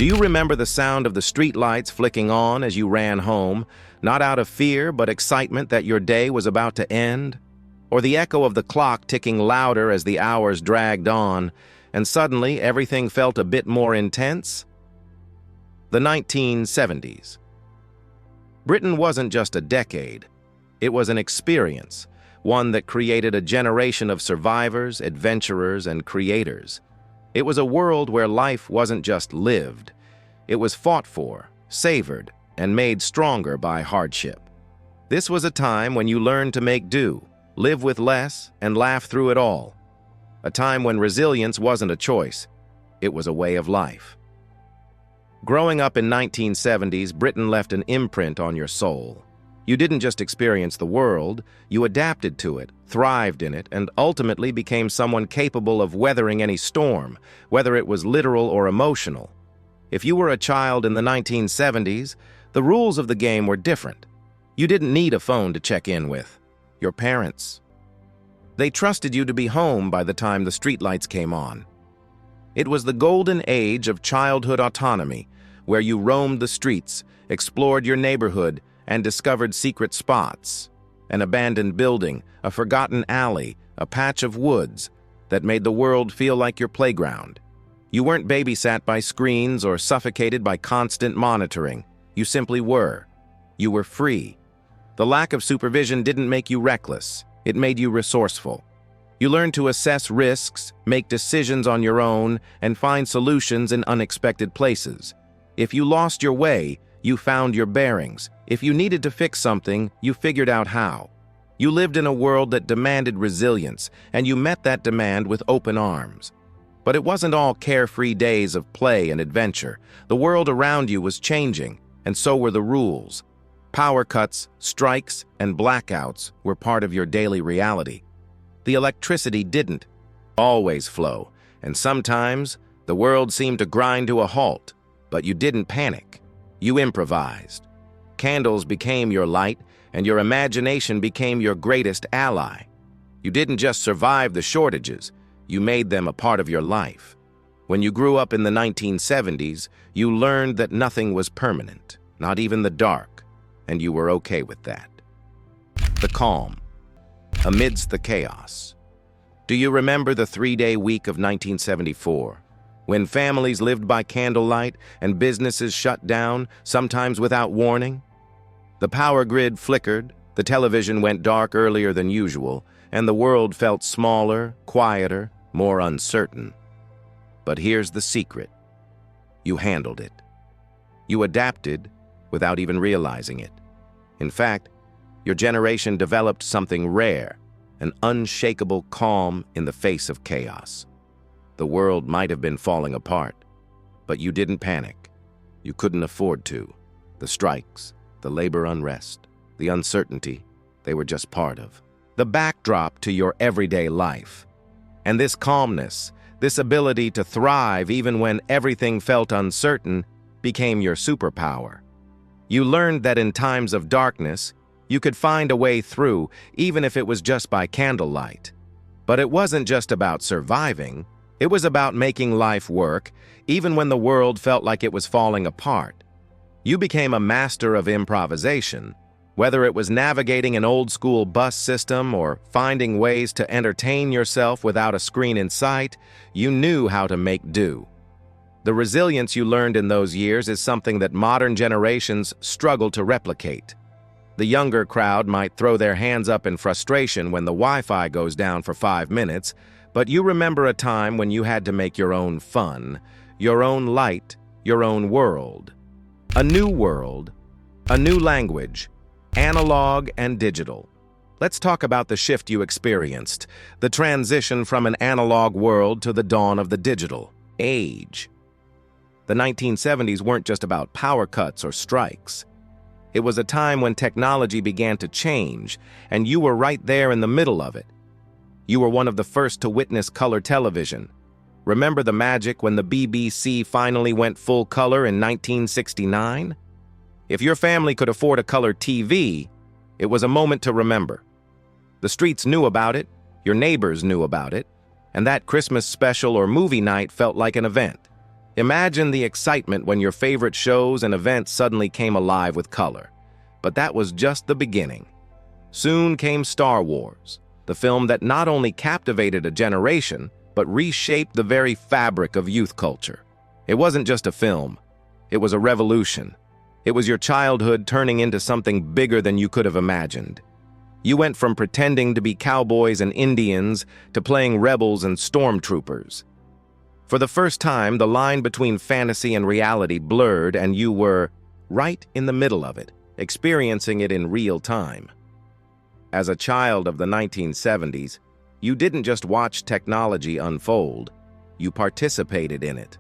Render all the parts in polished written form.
Do you remember the sound of the streetlights flicking on as you ran home, not out of fear but excitement that your day was about to end? Or the echo of the clock ticking louder as the hours dragged on, and suddenly everything felt a bit more intense? The 1970s. Britain wasn't just a decade. It was an experience, one that created a generation of survivors, adventurers, and creators. It was a world where life wasn't just lived. It was fought for, savored, and made stronger by hardship. This was a time when you learned to make do, live with less, and laugh through it all. A time when resilience wasn't a choice, it was a way of life. Growing up in 1970s, Britain left an imprint on your soul. You didn't just experience the world, you adapted to it, thrived in it, and ultimately became someone capable of weathering any storm, whether it was literal or emotional. If you were a child in the 1970s, the rules of the game were different. You didn't need a phone to check in with. Your parents. They trusted you to be home by the time the streetlights came on. It was the golden age of childhood autonomy, where you roamed the streets, explored your neighborhood, and discovered secret spots, an abandoned building, a forgotten alley, a patch of woods that made the world feel like your playground. You weren't babysat by screens or suffocated by constant monitoring. You simply were. You were free. The lack of supervision didn't make you reckless. It made you resourceful. You learned to assess risks, make decisions on your own, and find solutions in unexpected places. If you lost your way, you found your bearings. If you needed to fix something, you figured out how. You lived in a world that demanded resilience, and you met that demand with open arms. But it wasn't all carefree days of play and adventure. The world around you was changing, and so were the rules. Power cuts, strikes, and blackouts were part of your daily reality. The electricity didn't always flow, and sometimes the world seemed to grind to a halt, but you didn't panic. You improvised. Candles became your light, and your imagination became your greatest ally. You didn't just survive the shortages, you made them a part of your life. When you grew up in the 1970s, you learned that nothing was permanent, not even the dark, and you were okay with that. The calm, amidst the chaos. Do you remember the 3-day week of 1974? When families lived by candlelight and businesses shut down, sometimes without warning? The power grid flickered, the television went dark earlier than usual, and the world felt smaller, quieter, more uncertain. But here's the secret. You handled it. You adapted without even realizing it. In fact, your generation developed something rare, an unshakable calm in the face of chaos. The world might have been falling apart, but you didn't panic. You couldn't afford to. The strikes, the labor unrest, the uncertainty, they were just part of the backdrop to your everyday life. And this calmness, this ability to thrive even when everything felt uncertain, became your superpower. You learned that in times of darkness, you could find a way through, even if it was just by candlelight. But it wasn't just about surviving. It was about making life work, even when the world felt like it was falling apart. You became a master of improvisation. Whether it was navigating an old-school bus system or finding ways to entertain yourself without a screen in sight, you knew how to make do. The resilience you learned in those years is something that modern generations struggle to replicate. The younger crowd might throw their hands up in frustration when the Wi-Fi goes down for 5 minutes, but you remember a time when you had to make your own fun, your own light, your own world. A new world, a new language, analog and digital. Let's talk about the shift you experienced, the transition from an analog world to the dawn of the digital age. The 1970s weren't just about power cuts or strikes. It was a time when technology began to change, and you were right there in the middle of it. You were one of the first to witness color television. Remember the magic when the BBC finally went full color in 1969? If your family could afford a color TV, it was a moment to remember. The streets knew about it, your neighbors knew about it, and that Christmas special or movie night felt like an event. Imagine the excitement when your favorite shows and events suddenly came alive with color. But that was just the beginning. Soon came Star Wars, the film that not only captivated a generation, but reshaped the very fabric of youth culture. It wasn't just a film. It was a revolution. It was your childhood turning into something bigger than you could have imagined. You went from pretending to be cowboys and Indians to playing rebels and stormtroopers. For the first time, the line between fantasy and reality blurred, and you were right in the middle of it, experiencing it in real time. As a child of the 1970s, you didn't just watch technology unfold, you participated in it.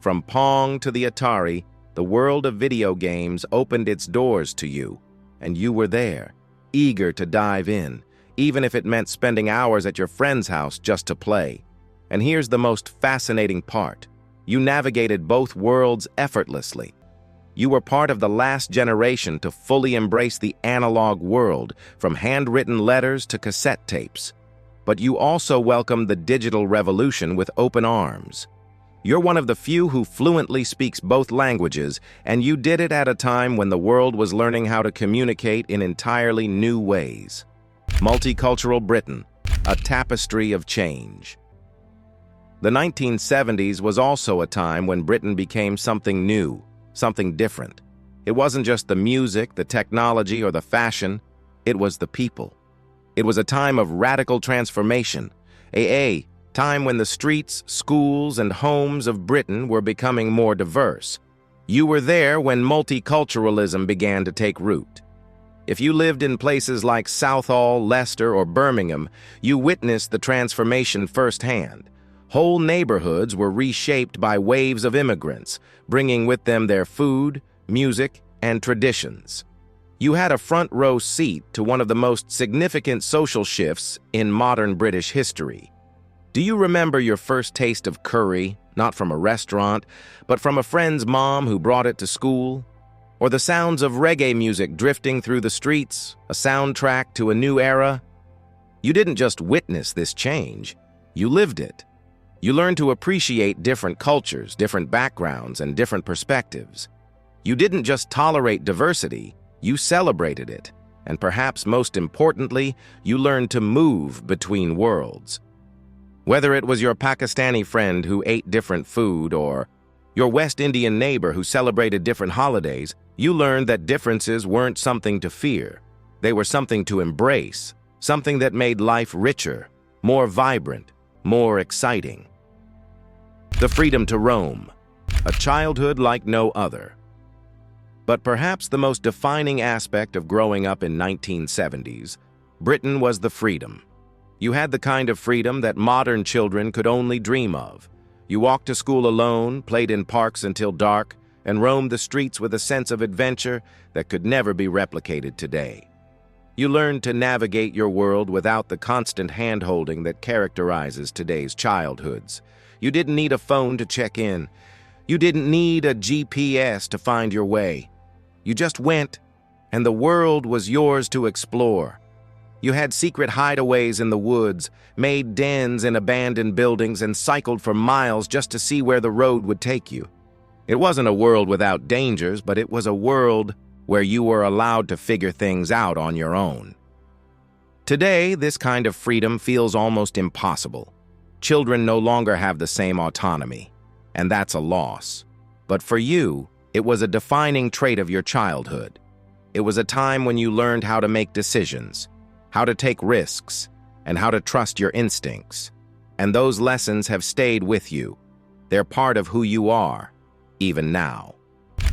From Pong to the Atari, the world of video games opened its doors to you, and you were there, eager to dive in, even if it meant spending hours at your friend's house just to play. And here's the most fascinating part. You navigated both worlds effortlessly. You were part of the last generation to fully embrace the analog world, from handwritten letters to cassette tapes. But you also welcomed the digital revolution with open arms. You're one of the few who fluently speaks both languages, and you did it at a time when the world was learning how to communicate in entirely new ways. Multicultural Britain, a tapestry of change. The 1970s was also a time when Britain became something new, something different. It wasn't just the music, the technology, or the fashion. It was the people. It was a time of radical transformation, a time when the streets, schools, and homes of Britain were becoming more diverse. You were there when multiculturalism began to take root. If you lived in places like Southall, Leicester, or Birmingham, you witnessed the transformation firsthand. Whole neighborhoods were reshaped by waves of immigrants, bringing with them their food, music, and traditions. You had a front-row seat to one of the most significant social shifts in modern British history. Do you remember your first taste of curry, not from a restaurant, but from a friend's mom who brought it to school? Or the sounds of reggae music drifting through the streets, a soundtrack to a new era? You didn't just witness this change, you lived it. You learned to appreciate different cultures, different backgrounds, and different perspectives. You didn't just tolerate diversity, you celebrated it. And perhaps most importantly, you learned to move between worlds. Whether it was your Pakistani friend who ate different food or your West Indian neighbor who celebrated different holidays, you learned that differences weren't something to fear. They were something to embrace, something that made life richer, more vibrant, more exciting. The freedom to roam, a childhood like no other. But perhaps the most defining aspect of growing up in 1970s, Britain was the freedom. You had the kind of freedom that modern children could only dream of. You walked to school alone, played in parks until dark, and roamed the streets with a sense of adventure that could never be replicated today. You learned to navigate your world without the constant hand-holding that characterizes today's childhoods. You didn't need a phone to check in. You didn't need a GPS to find your way. You just went, and the world was yours to explore. You had secret hideaways in the woods, made dens in abandoned buildings, and cycled for miles just to see where the road would take you. It wasn't a world without dangers, but it was a world where you were allowed to figure things out on your own. Today, this kind of freedom feels almost impossible. Children no longer have the same autonomy, and that's a loss. But for you, it was a defining trait of your childhood. It was a time when you learned how to make decisions, how to take risks, and how to trust your instincts. And those lessons have stayed with you. They're part of who you are, even now.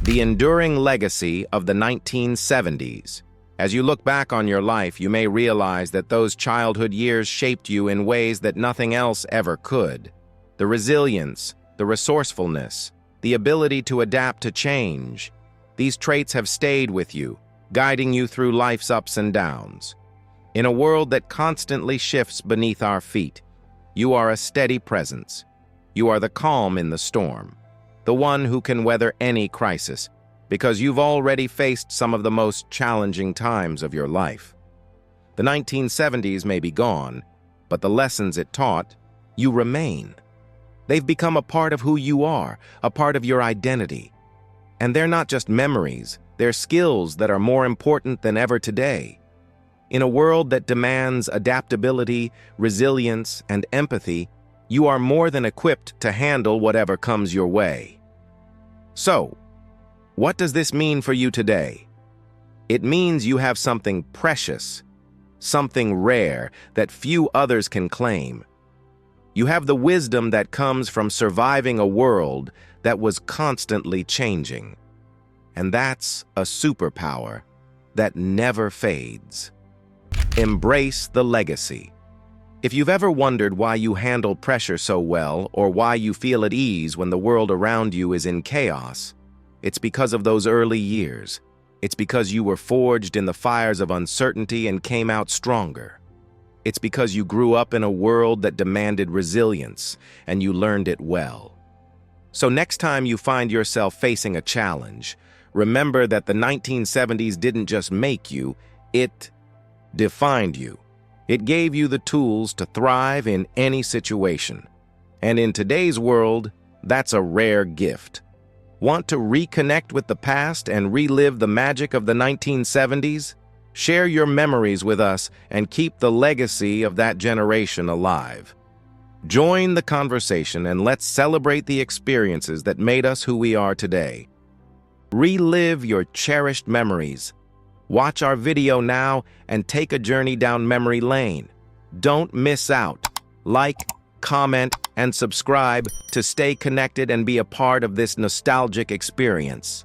The enduring legacy of the 1970s. As you look back on your life, you may realize that those childhood years shaped you in ways that nothing else ever could. The resilience, the resourcefulness, the ability to adapt to change. These traits have stayed with you, guiding you through life's ups and downs. In a world that constantly shifts beneath our feet, you are a steady presence. You are the calm in the storm, the one who can weather any crisis, because you've already faced some of the most challenging times of your life. The 1970s may be gone, but the lessons it taught, you remain. They've become a part of who you are, a part of your identity. And they're not just memories, they're skills that are more important than ever today. In a world that demands adaptability, resilience, and empathy, you are more than equipped to handle whatever comes your way. So, what does this mean for you today? It means you have something precious, something rare that few others can claim. You have the wisdom that comes from surviving a world that was constantly changing. And that's a superpower that never fades. Embrace the legacy. If you've ever wondered why you handle pressure so well, or why you feel at ease when the world around you is in chaos, it's because of those early years. It's because you were forged in the fires of uncertainty and came out stronger. It's because you grew up in a world that demanded resilience, and you learned it well. So next time you find yourself facing a challenge, remember that the 1970s didn't just make you, it defined you. It gave you the tools to thrive in any situation. And in today's world, that's a rare gift. Want to reconnect with the past and relive the magic of the 1970s? Share your memories with us and keep the legacy of that generation alive. Join the conversation and let's celebrate the experiences that made us who we are today. Relive your cherished memories. Watch our video now and take a journey down memory lane. Don't miss out. Like, comment, and subscribe to stay connected and be a part of this nostalgic experience.